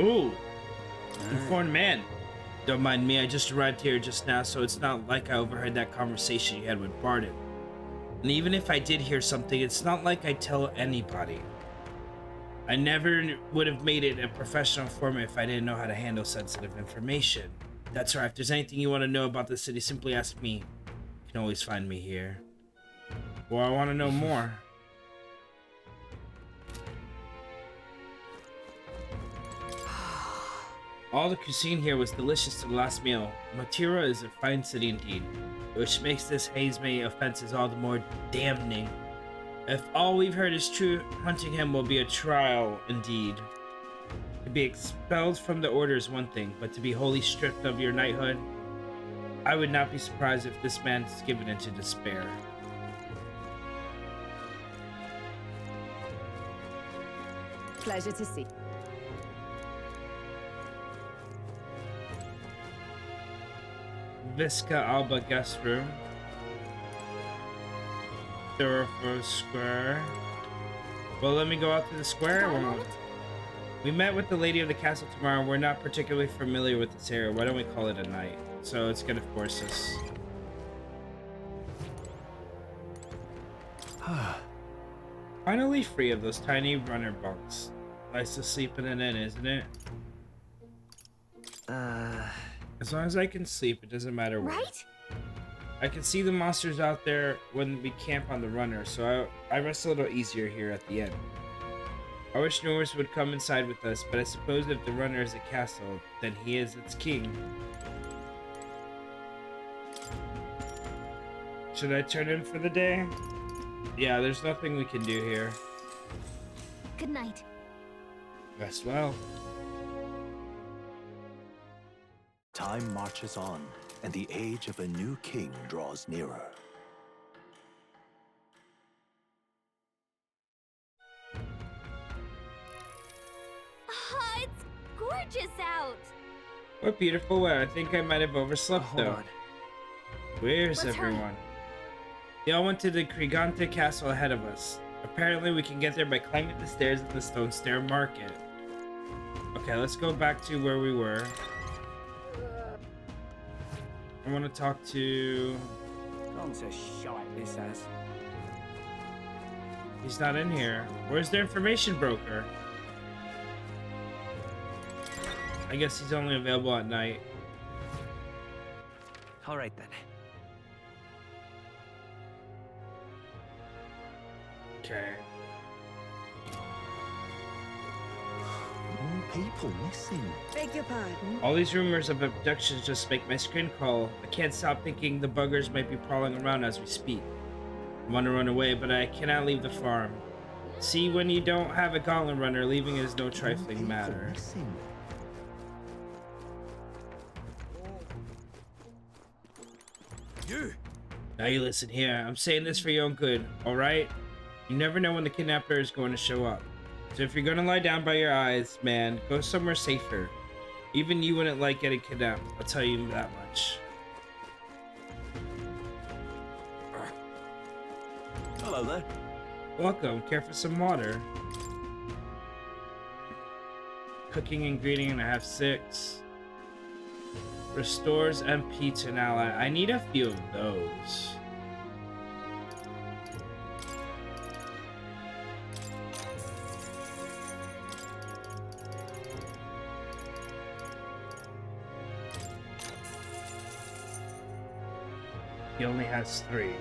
Ooh, informed man. Don't mind me, I just arrived here just now, so it's not like I overheard that conversation you had with Barden. And even if I did hear something, it's not like I tell anybody. I never would have made it a professional informant if I didn't know how to handle sensitive information. That's right, if there's anything you want to know about the city, simply ask me. You can always find me here. Well, I want to know more. All the cuisine here was delicious to the last meal. Matira is a fine city indeed, which makes this Hazemay offenses all the more damning. If all we've heard is true, hunting him will be a trial indeed. To be expelled from the order is one thing, but to be wholly stripped of your knighthood, I would not be surprised if this man is given into despair. Pleasure to see. Visca Alba guest room. Thoroughfare Square. Well, let me go out to the square. We met with the lady of the castle tomorrow. We're not particularly familiar with this area. Why don't we call it a night? So it's gonna force us. Finally free of those tiny runner bunks. Nice to sleep in an inn, isn't it? As long as I can sleep, it doesn't matter where. Right? I can see the monsters out there when we camp on the runner, so I rest a little easier here at the end. I wish Norris would come inside with us, but I suppose if the runner is a castle, then he is its king. Should I turn in for the day? Yeah, there's nothing we can do here. Good night. Rest well. Time marches on, and the age of a new king draws nearer. It's gorgeous out. What beautiful weather. I think I might have overslept though. Where's Let's hurry. everyone? They all went to the Kriegante castle ahead of us. Apparently we can get there by climbing the stairs at the Stone Stair Market. Okay, let's go back to where we were. I want to talk to... Gone to shite this ass. He's not in here. Where's the information broker? I guess he's only available at night. All right then. Okay. More people missing. Beg your pardon. All these rumors of abductions just make my skin crawl. I can't stop thinking the buggers might be prowling around as we speak. I want to run away, but I cannot leave the farm. See, when you don't have a gauntlet runner, leaving is no trifling matter. Missing. You! Now you listen here. I'm saying this for your own good, alright? You never know when the kidnapper is going to show up. So if you're gonna lie down by your eyes, man, go somewhere safer. Even you wouldn't like getting kidnapped, I'll tell you that much. Hello there. Welcome, care for some water? Cooking ingredient, I have 6. Restores MP to an ally. I need a few of those. He only has 3.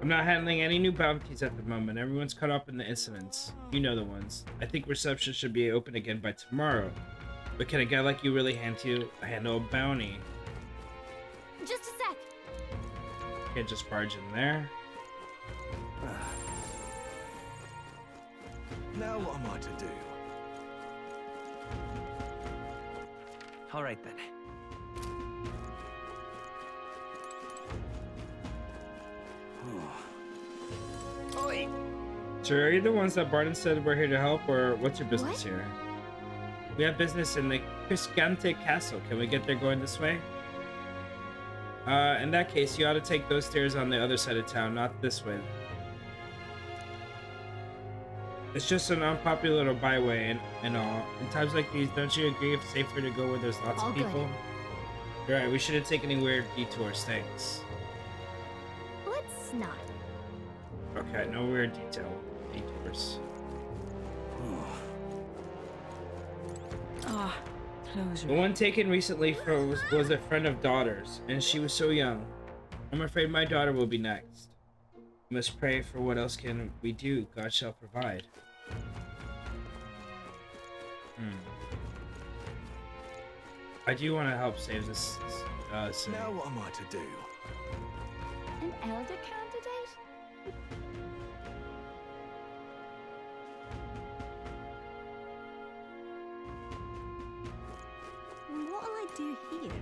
I'm not handling any new bounties at the moment. Everyone's caught up in the incidents. You know the ones. I think reception should be open again by tomorrow. But can a guy like you really handle a bounty? Just a sec. Can't just barge in there. Now what am I to do? All right then. So are you the ones that Barton said we're here to help, or what's your business What? here? We have business in the Kriegante castle. Can we get there going this way? In that case, you ought to take those stairs on the other side of town, not this way. It's just an unpopular little byway and all. In times like these, don't you agree it's safer to go where there's lots All of good. people? You're right, we shouldn't take any weird detours, thanks. Let's not. Okay, no weird detours. Ah, close The your one taken recently was a friend of daughter's, and she was so young. I'm afraid my daughter will be next. We must pray for what else can we do. God shall provide. I do want to help save this city. Now what am I to do? An elder candidate? What'll I do here?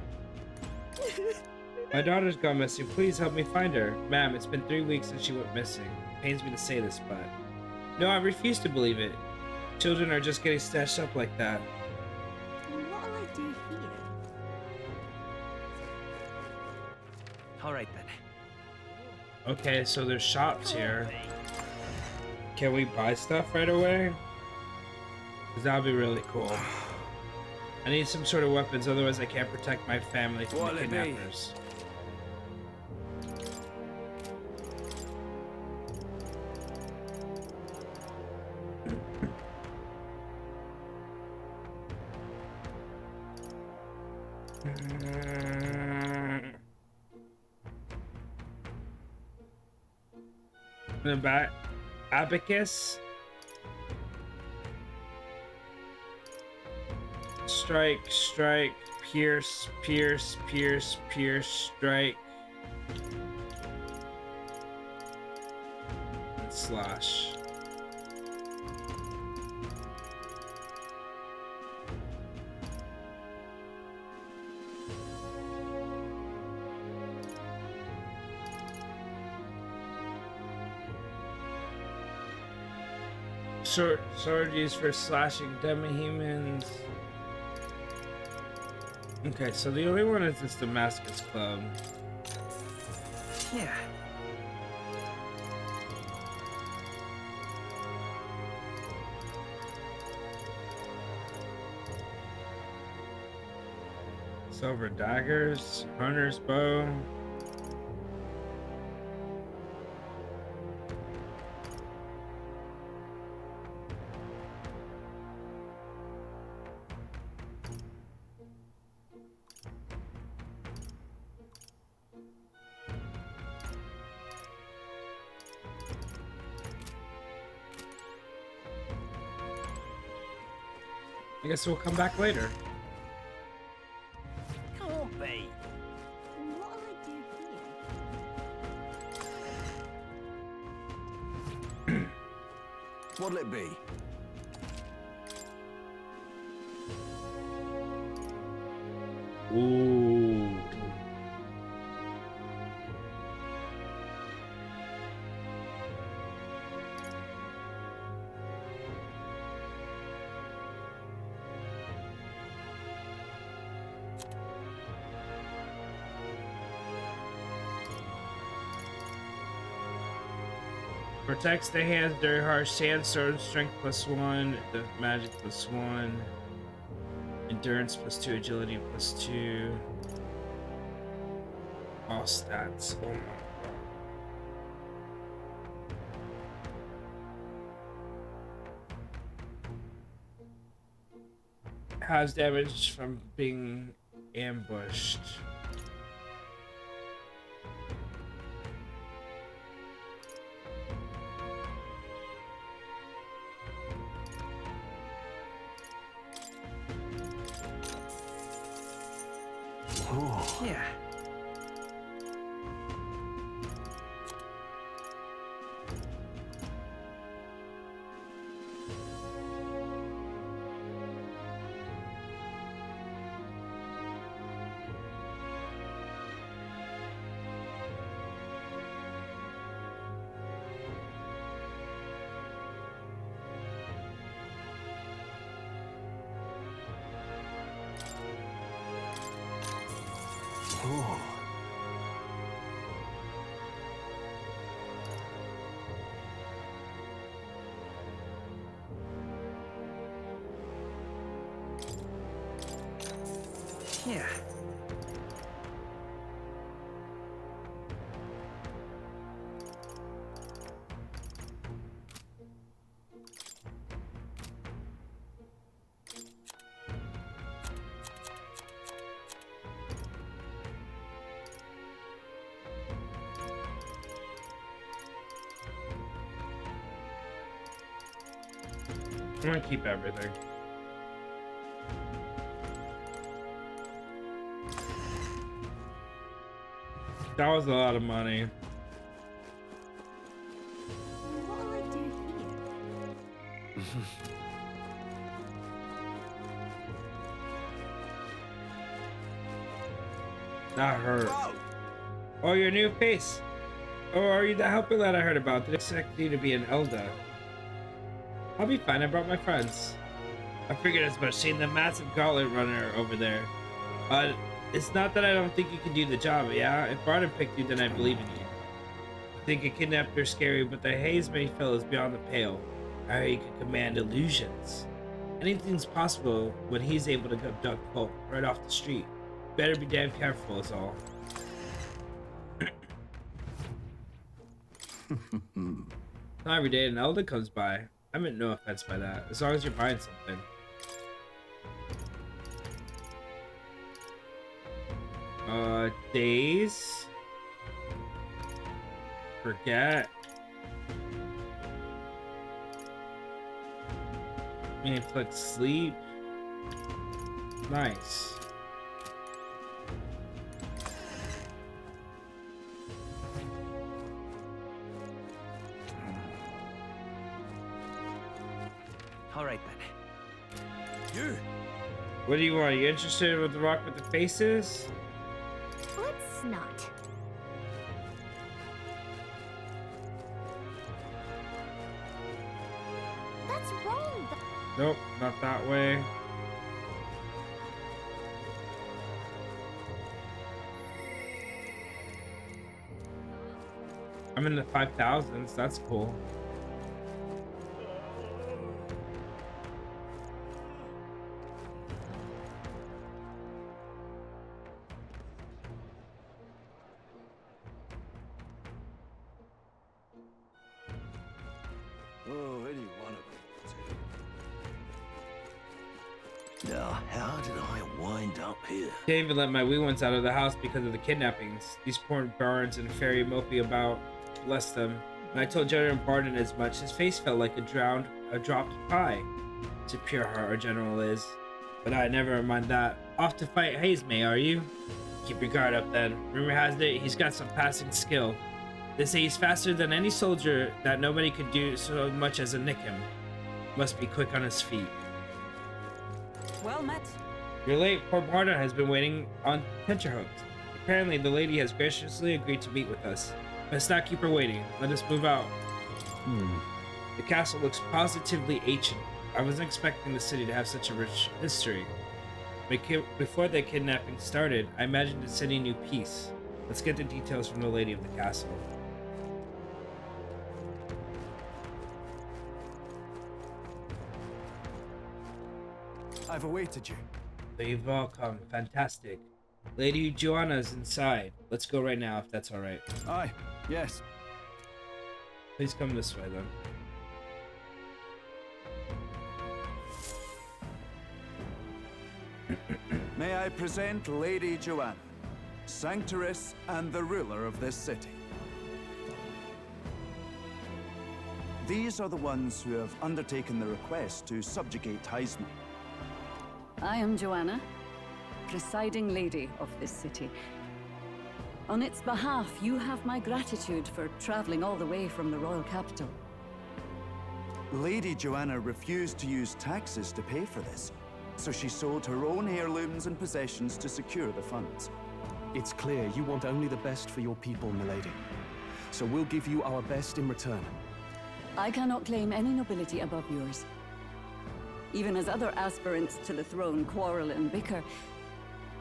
My daughter's gone missing. Please help me find her. Ma'am, it's been 3 weeks since she went missing. Pains me to say this, but... No, I refuse to believe it. Children are just getting stashed up like that. What'll I do here? All right then. Okay, so there's shops here. Can we buy stuff right away? 'Cause that'd be really cool. I need some sort of weapons, otherwise I can't protect my family from What'll the it be? kidnappers. The back, abacus. Strike, strike, pierce, pierce, pierce, pierce, strike. And slash. Sword used for slashing demi-humans. Okay, so the only one is this Damascus Club. Yeah. Silver daggers, hunter's bow. I guess we'll come back later. Can't be. What'll I do here? What'll it be? Ooh. Protects the hands during harsh sandstorm. Strength +1, the magic +1, endurance +2, agility +2. All stats. Oh my god. Has damage from being ambushed. Yeah. Oh. Yeah. I'm gonna keep everything. That was a lot of money. What'll I do here? That hurt. Oh, your new face. Oh, are you the helper that I heard about? Did I expect you to be an elder? I'll be fine. I brought my friends. I figured as much seeing the massive gauntlet runner over there. It's not that I don't think you can do the job, yeah? If Barton picked you, then I believe in you. I think a kidnapper is scary, but the haze may fellow is beyond the pale. I heard he can command illusions. Anything's possible when he's able to abduct folk right off the street. Better be damn careful is all. Not every day an elder comes by. I meant no offense by that, as long as you're buying something. Days. Forget. Inflict sleep. Nice. All right then. You. What do you want? You interested with the rock with the faces? Let's not. That's wrong. Nope, not that way. I'm in the 5,000s. That's cool. Oh, any one of them. Now, how did I wind up here? Can't even let my wee ones out of the house because of the kidnappings. These poor barns and fairy mopey about. Bless them. When I told General Barton as much, his face felt like a dropped pie. It's a pure heart our general is. But I never mind that. Off to fight Haze May, are you? Keep your guard up then. Rumor has it he's got some passing skill. They say he's faster than any soldier, that nobody could do so much as a nick him. Must be quick on his feet. Well met. You're late. Poor Barton has been waiting on tenterhooks. Apparently, the lady has graciously agreed to meet with us. Let's not keep her waiting. Let us move out. The castle looks positively ancient. I wasn't expecting the city to have such a rich history. Before the kidnapping started, I imagined the city knew peace. Let's get the details from the lady of the castle. I've awaited you. You've all come. Fantastic. Lady Joanna's inside. Let's go right now, if that's all right. Aye, yes. Please come this way, then. May I present Lady Joanna, Sanctoress and the ruler of this city. These are the ones who have undertaken the request to subjugate Heisman. I am Joanna, presiding lady of this city. On its behalf, you have my gratitude for traveling all the way from the royal capital. Lady Joanna refused to use taxes to pay for this, so she sold her own heirlooms and possessions to secure the funds. It's clear you want only the best for your people, milady. So we'll give you our best in return. I cannot claim any nobility above yours. Even as other aspirants to the throne quarrel and bicker,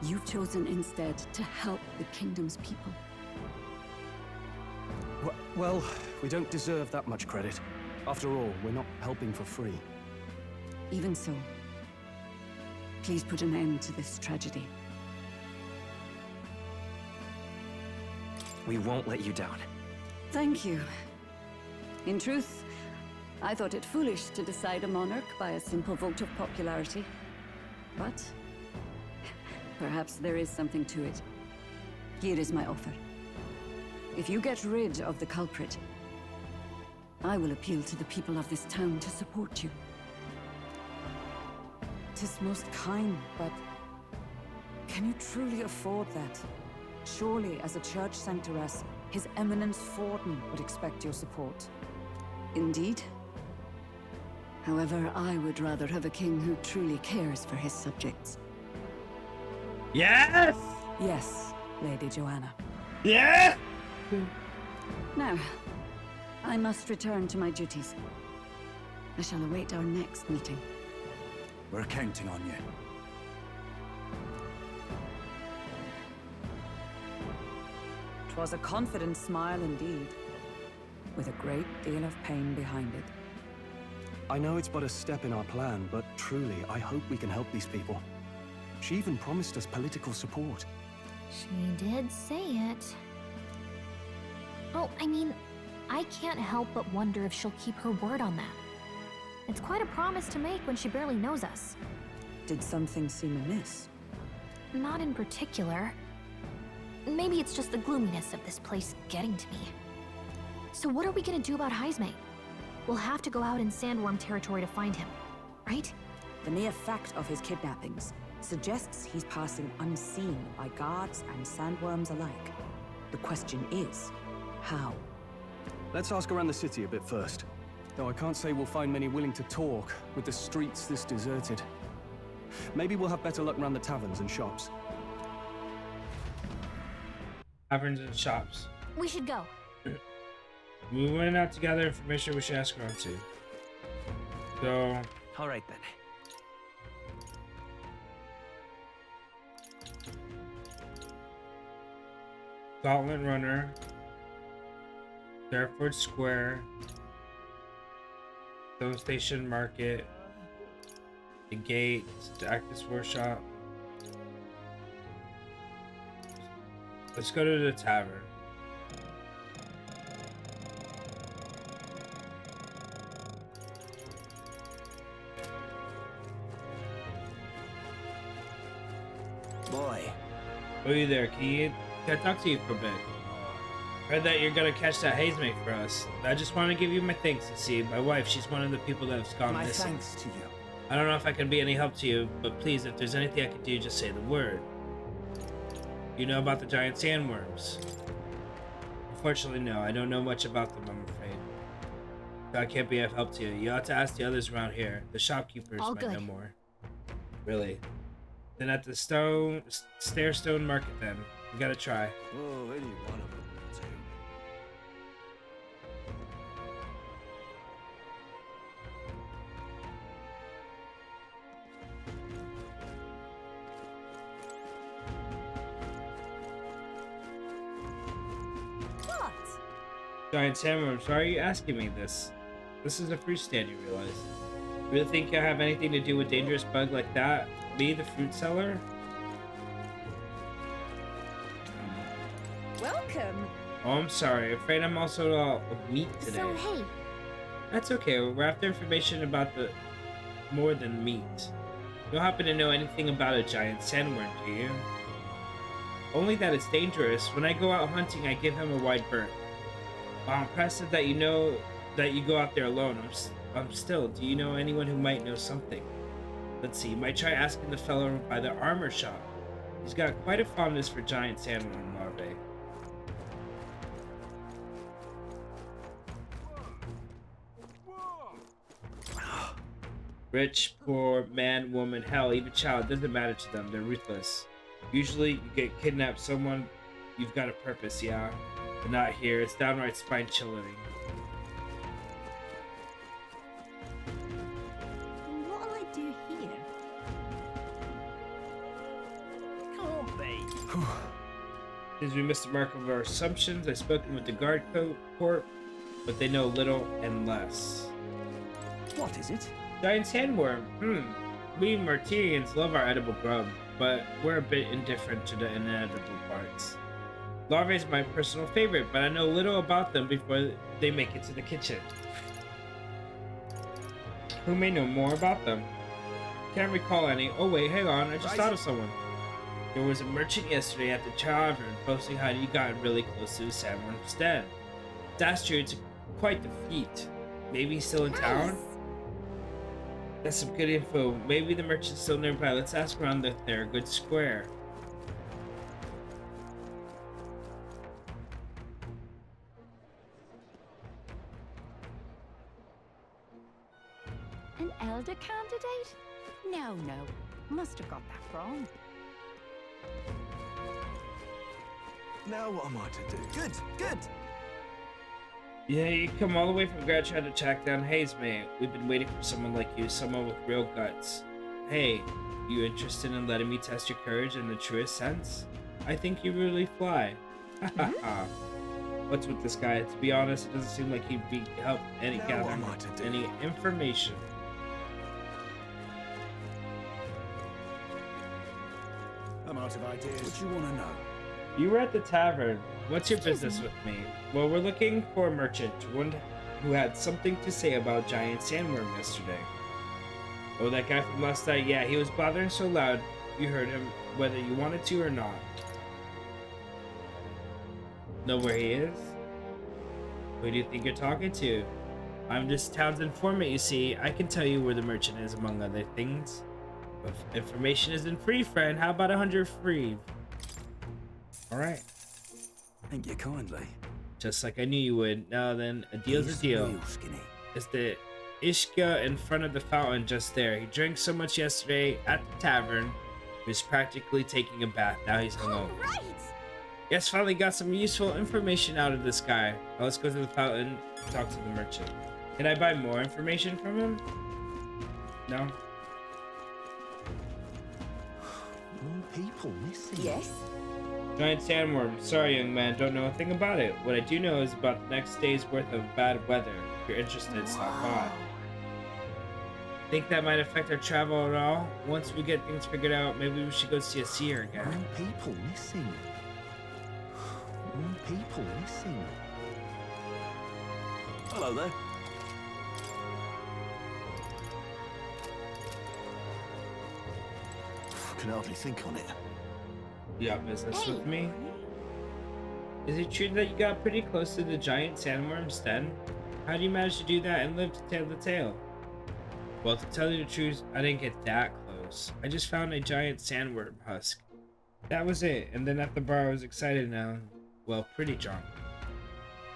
You've chosen instead to help the kingdom's people. Well, we don't deserve that much credit. After all, we're not helping for free. Even so, please put an end to this tragedy. We won't let you down. Thank you. In truth, I thought it foolish to decide a monarch by a simple vote of popularity. But perhaps there is something to it. Here is my offer. If you get rid of the culprit, I will appeal to the people of this town to support you. 'Tis most kind, but can you truly afford that? Surely, as a church sanctoress, His Eminence Forden would expect your support. Indeed. However, I would rather have a king who truly cares for his subjects. Yes! Yes, Lady Joanna. Yeah! Now, I must return to my duties. I shall await our next meeting. We're counting on you. 'Twas a confident smile indeed, with a great deal of pain behind it. I know it's but a step in our plan, but truly, I hope we can help these people. She even promised us political support. She did say it. Oh, I mean, I can't help but wonder if she'll keep her word on that. It's quite a promise to make when she barely knows us. Did something seem amiss? Not in particular. Maybe it's just the gloominess of this place getting to me. So what are we gonna do about Heismay? We'll have to go out in Sandworm territory to find him, right? The mere fact of his kidnappings suggests he's passing unseen by guards and sandworms alike. The question is, how? Let's ask around the city a bit first. Though I can't say we'll find many willing to talk with the streets this deserted. Maybe we'll have better luck around the taverns and shops. Taverns and shops. We should go. We went out together. Information we should ask around to. So, All right then. Gauntlet Runner, Fairford Square, Stone Station Market, the Gate, the Actus Workshop. Let's go to the tavern. Boy. Oh, you there? Can I talk to you for a bit? Heard that you're gonna catch that Heismay for us. I just want to give you my thanks. You see, my wife, she's one of the people that have gone My missing. thanks to you. I don't know if I can be any help to you, but please, if there's anything I can do, just say the word. You know about the giant sandworms? Unfortunately, no. I don't know much about them, I'm afraid. So I can't be of help to you. You ought to ask the others around here. The shopkeepers All might good. know more. Really? Then at the Stairstone Market, then. You gotta try. Oh, any one of them will do. What? Giant sandworms, why are you asking me this? This is a fruit stand, you realize. Really think I have anything to do with dangerous bug like that? Me, the fruit seller? Welcome! Oh, I'm sorry. Afraid I'm also of meat today. So, hey, That's okay. We're after information about the more than meat. You don't happen to know anything about a giant sandworm, do you? Only that it's dangerous. When I go out hunting, I give him a wide berth. Wow, I'm impressive that you know that you go out there alone. I'm still. Do you know anyone who might know something? Let's see. You might try asking the fellow by the armor shop. He's got quite a fondness for giant sandworm larvae. Rich, poor, man, woman, hell, even child, doesn't matter to them. They're ruthless. Usually, you get kidnapped someone, you've got a purpose, yeah? But not here. It's downright spine-chilling. what'll I do here? As we missed the mark of our assumptions, I've spoken with the guard corps, but they know little and less. What is it? Giant sandworm. We Martirians love our edible grub, but we're a bit indifferent to the inedible parts. Larvae is my personal favorite, but I know little about them before they make it to the kitchen. Who may know more about them? Can't recall any. Oh wait, hang on, I just thought of someone. There was a merchant yesterday at the tavern posting how he got really close to the sandworm's den. That's true, it's quite the feat. Maybe he's still in town? That's some good info. Maybe the merchant's still nearby. Let's ask around the Theragood Square. An elder candidate? No. Must have got that wrong. Now what am I to do? Good. Yeah, you come all the way from Gratchad to track down Hazemate. We've been waiting for someone like you, someone with real guts. Hey, you interested in letting me test your courage in the truest sense? I think you really fly. Haha. What's with this guy? To be honest, it doesn't seem like he'd be help any Now gather what am I to do? any information. I'm out of ideas. What do you want to know? You were at the tavern. What's your business with me? Well, we're looking for a merchant, one who had something to say about giant sandworm yesterday. Oh, that guy from last night? Yeah, he was blathering so loud you heard him whether you wanted to or not. Know where he is? Who do you think you're talking to? I'm just town's informant, you see. I can tell you where the merchant is, among other things. But if information isn't free, friend, how about 100 free? Alright. Thank you kindly. Just like I knew you would. Now then, a deal's a deal. Real skinny. It's the Ishka in front of the fountain just there. He drank so much yesterday at the tavern, he was practically taking a bath. Now he's hungover. Right. Yes, finally got some useful information out of this guy. Now let's go to the fountain and talk to the merchant. Can I buy more information from him? No? More people missing. Yes. Giant sandworm. Sorry, young man, don't know a thing about it. What I do know is about the next day's worth of bad weather. If you're interested, stop by. Think that might affect our travel at all? Once we get things figured out, maybe we should go see a seer again. More people missing. More people missing. Hello there. I can hardly think on it. You got business with me? Is it true that you got pretty close to the giant sandworm's den? How do you manage to do that and live to tell the tale? Well, to tell you the truth, I didn't get that close. I just found a giant sandworm husk. That was it, and then at the bar I was excited now. Well, pretty drunk.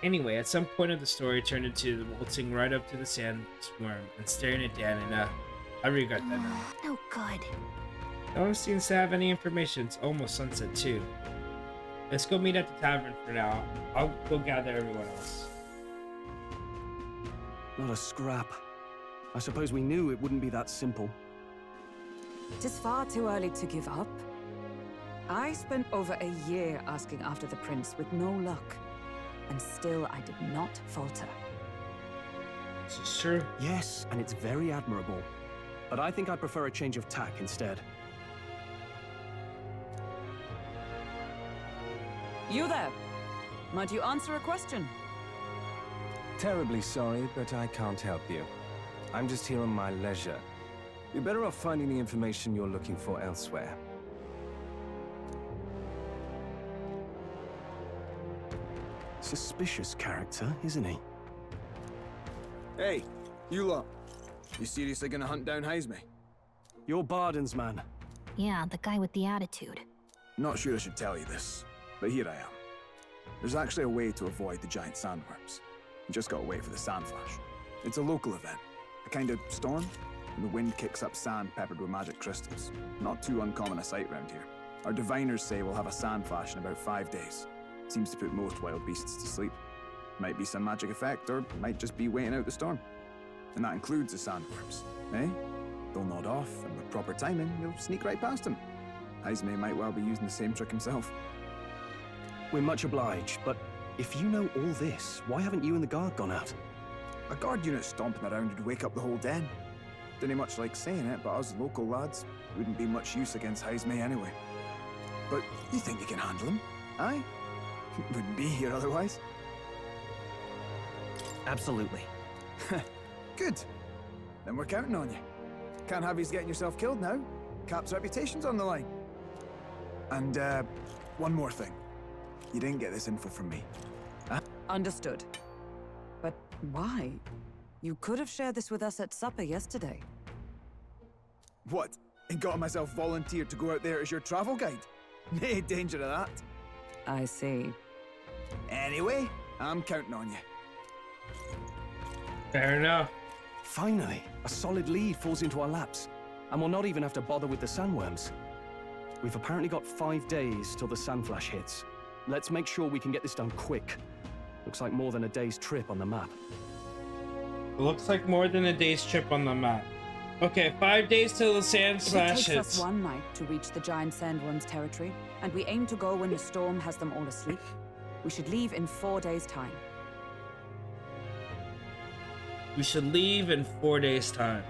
Anyway, at some point of the story turned into waltzing right up to the sandworm and staring at Dan, and I regret that now. No good. No one seems to have any information. It's almost sunset too. Let's go meet at the tavern for now. I'll go gather everyone else. Not a scrap. I suppose we knew it wouldn't be that simple. It is far too early to give up. I spent over a year asking after the prince with no luck, and still I did not falter. This is true. Yes, and it's very admirable. But I think I prefer a change of tack instead. You there? Might you answer a question? Terribly sorry, but I can't help you. I'm just here on my leisure. You're better off finding the information you're looking for elsewhere. Suspicious character, isn't he? Hey, you lot. You seriously gonna hunt down Hazemate? You're Barden's man. Yeah, the guy with the attitude. Not sure I should tell you this, but here I am. There's actually a way to avoid the giant sandworms. You just gotta wait for the sand flash. It's a local event, a kind of storm, and the wind kicks up sand peppered with magic crystals. Not too uncommon a sight round here. Our diviners say we'll have a sand flash in about 5 days. Seems to put most wild beasts to sleep. Might be some magic effect, or might just be waiting out the storm. And that includes the sandworms, eh? They'll nod off, and with proper timing, you'll sneak right past them. Hazemate might well be using the same trick himself. We're much obliged, but if you know all this, why haven't you and the guard gone out? A guard unit stomping around would wake up the whole den. Didn't much like saying it, but us local lads wouldn't be much use against Heismay anyway. But you think you can handle him? Aye? Wouldn't be here otherwise. Absolutely. Good. Then we're counting on you. Can't have you getting yourself killed now. Cap's reputation's on the line. And, one more thing. You didn't get this info from me. Huh? Understood. But why? You could have shared this with us at supper yesterday. What? And got myself volunteered to go out there as your travel guide? Nae danger of that. I see. Anyway, I'm counting on you. Fair enough. Finally, a solid lead falls into our laps, and we'll not even have to bother with the sandworms. We've apparently got 5 days till the sandflash hits. Let's make sure we can get this done quick. Looks like more than a day's trip on the map. Looks like more than a day's trip on the map. Okay, 5 days till the sandflash It takes hits. us one night to reach the giant sandworms' territory, and we aim to go when the storm has them all asleep. We should leave in 4 days' time. We should leave in 4 days' time.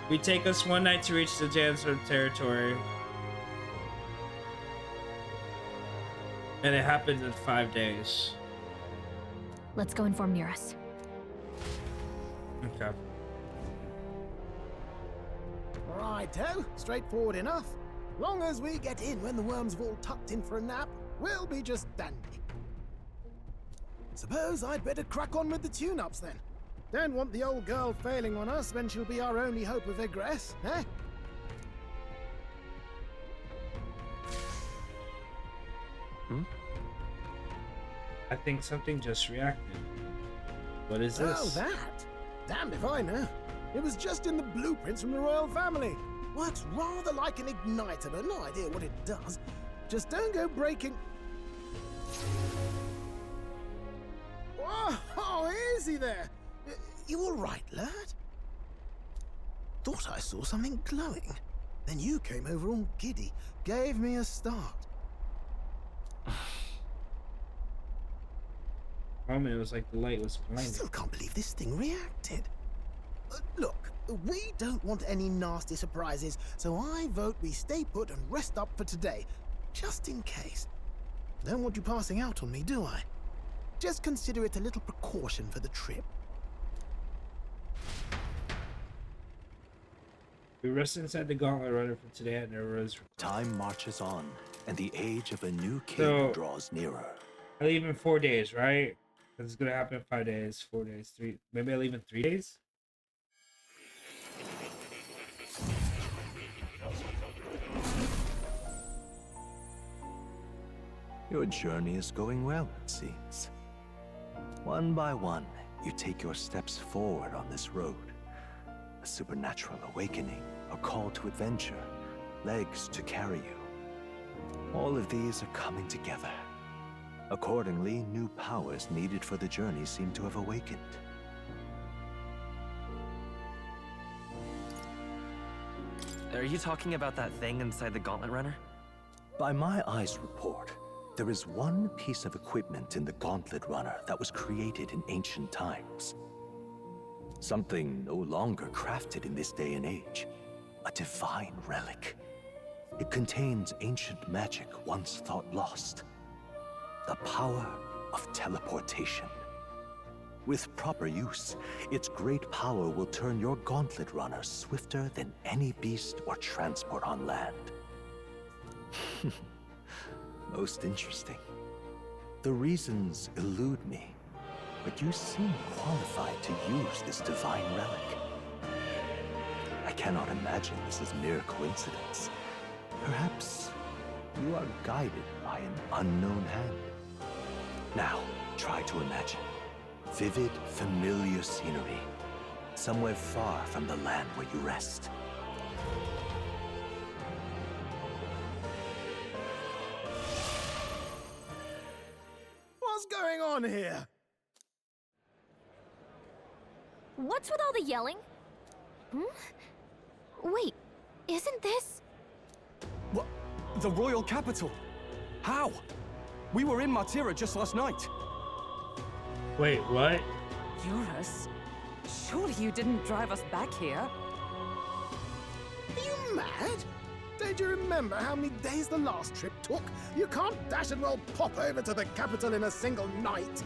We take us one night to reach the Janser territory. And it happens in 5 days. Let's go inform Nearest. Okay. Righto, straightforward enough. Long as we get in when the worms have all tucked in for a nap, we'll be just dandy. Suppose I'd better crack on with the tune-ups then. Don't want the old girl failing on us when she'll be our only hope of egress, eh? I think something just reacted. What is this? Oh, that? Damned if I know. It was just in the blueprints from the royal family. Works rather like an igniter, but no idea what it does. Just don't go breaking... Oh, easy there. You all right, lad? Thought I saw something glowing. Then you came over all giddy, gave me a start. I mean, it was like the light was I blinding. still can't believe this thing reacted. Look, we don't want any nasty surprises, so I vote we stay put and rest up for today, just in case. Don't want you passing out on me, do I? Just consider it a little precaution for the trip. We rest inside the gauntlet runner for today and there was... Time marches on, and the age of a new king draws nearer. I leave in 4 days, right? Because it's gonna happen in 5 days, 4 days, 3... Maybe I leave in 3 days? Your journey is going well, it seems. One by one, you take your steps forward on this road. A supernatural awakening, a call to adventure, legs to carry you. All of these are coming together. Accordingly, new powers needed for the journey seem to have awakened. Are you talking about that thing inside the gauntlet runner? By my eyes report, there is one piece of equipment in the Gauntlet Runner that was created in ancient times. Something no longer crafted in this day and age. A divine relic. It contains ancient magic once thought lost. The power of teleportation. With proper use, its great power will turn your Gauntlet Runner swifter than any beast or transport on land. Most interesting. The reasons elude me, but you seem qualified to use this divine relic. I cannot imagine this is mere coincidence. Perhaps you are guided by an unknown hand. Now, try to imagine vivid, familiar scenery, somewhere far from the land where you rest. What's going on here? What's with all the yelling? Wait, isn't this... What? The royal capital? How? We were in Martira just last night. Wait, what? Eurus? Surely you didn't drive us back here? Are you mad? Don't you remember how many days the last trip took? You can't dash and well pop over to the capital in a single night.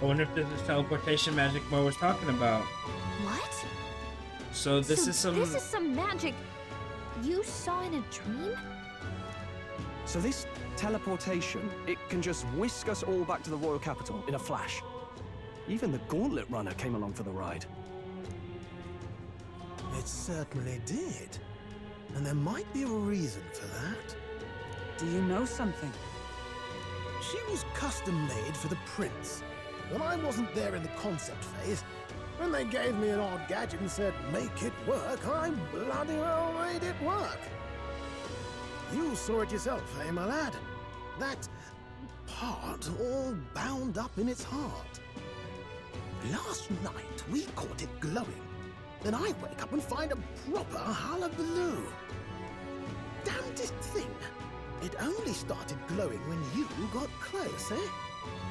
I wonder if this is teleportation magic Mo was talking about. What? So this is some magic you saw in a dream? So this teleportation, it can just whisk us all back to the royal capital in a flash. Even the gauntlet runner came along for the ride. It certainly did. And there might be a reason for that. Do you know something? She was custom made for the prince. When I wasn't there in the concept phase, when they gave me an odd gadget and said, make it work, I bloody well made it work. You saw it yourself, eh, my lad? That part all bound up in its heart. Last night, we caught it glowing. Then I wake up and find a proper hullabaloo. Damnedest thing. It only started glowing when you got close, eh?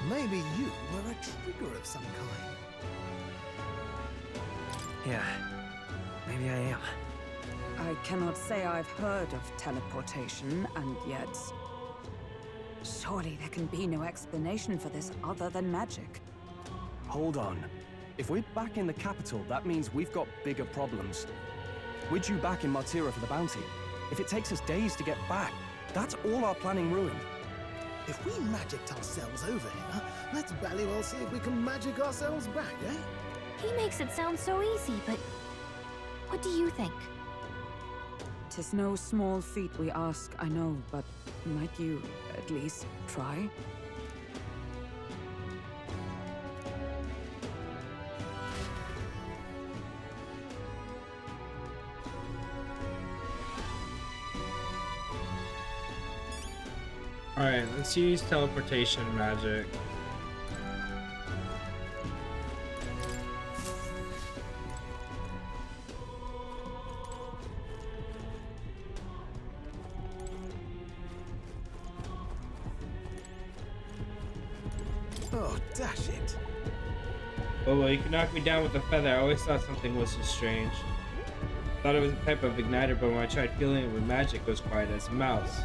Maybe you were a trigger of some kind. Yeah, maybe I am. I cannot say I've heard of teleportation, and yet... Surely there can be no explanation for this other than magic. Hold on. If we're back in the capital, that means we've got bigger problems. We're due back in Martira for the bounty. If it takes us days to get back, that's all our planning ruined. If we magicked ourselves over here, let's bally well see if we can magic ourselves back, eh? He makes it sound so easy, but what do you think? 'Tis no small feat we ask, I know, but might you at least try? Alright, let's use teleportation magic. Oh, dash it. Oh, well, you can knock me down with a feather. I always thought something was so strange. Thought it was a type of igniter, but when I tried feeling it with magic, it was quiet as a mouse.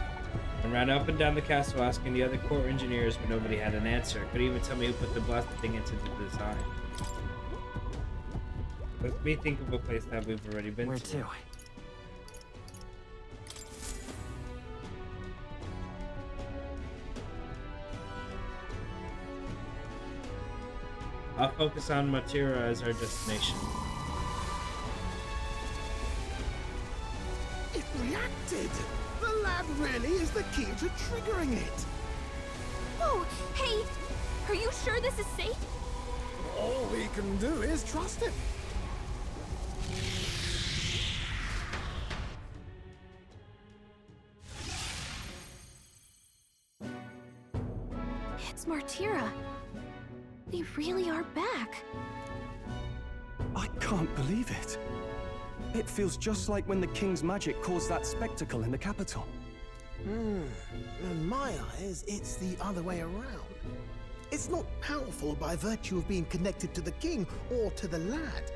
I ran up and down the castle asking the other core engineers, but nobody had an answer. Couldn't even tell me who put the blasted thing into the design. Let me think of a place that we've already been Where to. to? I'll focus on Martira as our destination. It reacted! The lab really is the key to triggering it! Oh, hey! Are you sure this is safe? All we can do is trust him. It's Martira. They really are back. I can't believe it. It feels just like when the king's magic caused that spectacle in the capital. In my eyes, it's the other way around. It's not powerful by virtue of being connected to the king or to the lad.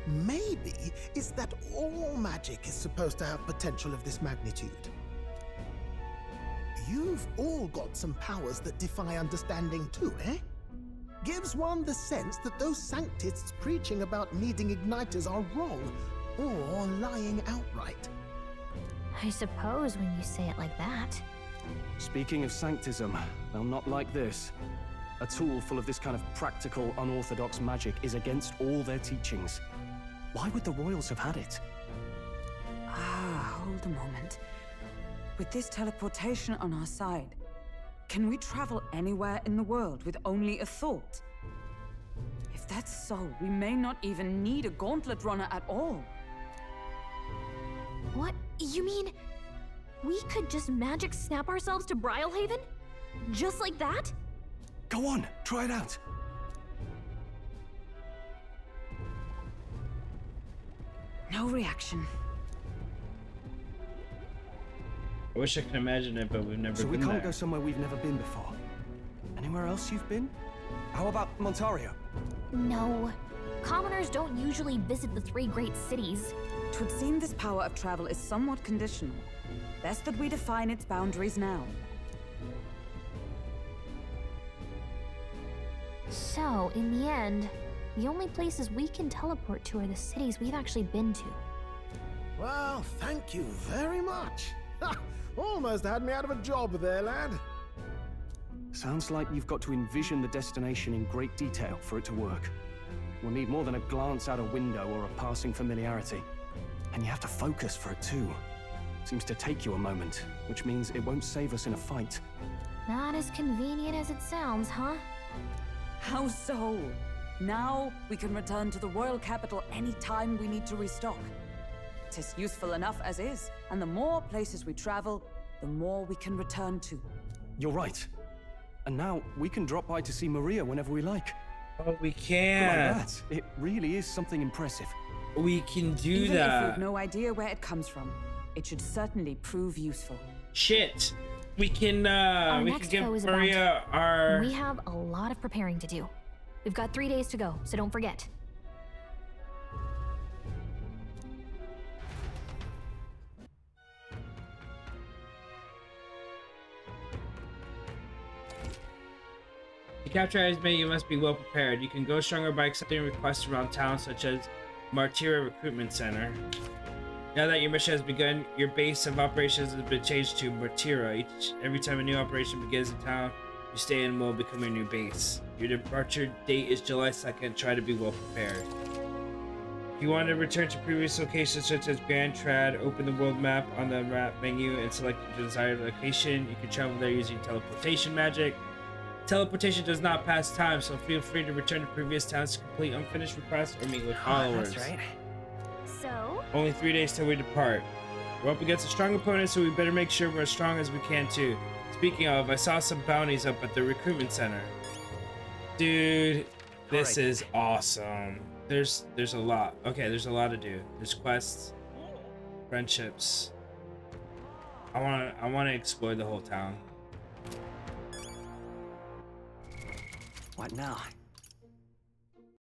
Maybe it's that all magic is supposed to have potential of this magnitude. You've all got some powers that defy understanding too, eh? Gives one the sense that those sanctists preaching about needing igniters are wrong, or lying outright. I suppose when you say it like that. Speaking of sanctism, well, not like this. A tool full of this kind of practical, unorthodox magic is against all their teachings. Why would the royals have had it? Hold a moment. With this teleportation on our side, can we travel anywhere in the world with only a thought? If that's so, we may not even need a gauntlet runner at all. What? You mean we could just magic snap ourselves to Brylehaven? Just like that? Go on, try it out. No reaction. I wish I could imagine it, but we've never So been we can't there. go somewhere we've never been before. Anywhere else you've been? How about Montario? No. Commoners don't usually visit the 3 great cities. Twould seem this power of travel is somewhat conditional. Best that we define its boundaries now. So, in the end, the only places we can teleport to are the cities we've actually been to. Well, thank you very much. Ha! Almost had me out of a job there, lad. Sounds like you've got to envision the destination in great detail for it to work. We'll need more than a glance out a window or a passing familiarity. And you have to focus for it too. Seems to take you a moment, which means it won't save us in a fight. Not as convenient as it sounds, huh? How so? Now we can return to the royal capital any time we need to restock. 'Tis useful enough as is, and the more places we travel, the more we can return to. You're right. And now we can drop by to see Maria whenever we like. Oh, we Like can. that, it really is something impressive. We can do Even if that. we've no idea where it comes from, it should certainly prove useful. Shit. We can Our we can next give foe is Maria our We have a lot of preparing to do. We've got 3 days to go, so don't forget. To capture Hazmate, you must be well prepared. You can go stronger by accepting requests around town, such as Martira Recruitment Center. Now that your mission has begun, your base of operations has been changed to Martira. Every time a new operation begins in town, you stay in will become your new base. Your departure date is July 2nd. Try to be well prepared. If you want to return to previous locations such as Grand Trad, open the world map on the map menu and select your desired location. You can travel there using teleportation magic. Teleportation does not pass time, so feel free to return to previous towns to complete unfinished requests or meet with followers. That's right. So, Only 3 days till we depart. We're up against a strong opponent, so we better make sure we're as strong as we can too. Speaking of, I saw some bounties up at the recruitment center. Dude, this is awesome. There's a lot. Okay, there's a lot to do. There's quests, friendships. I wanna explore the whole town. What now?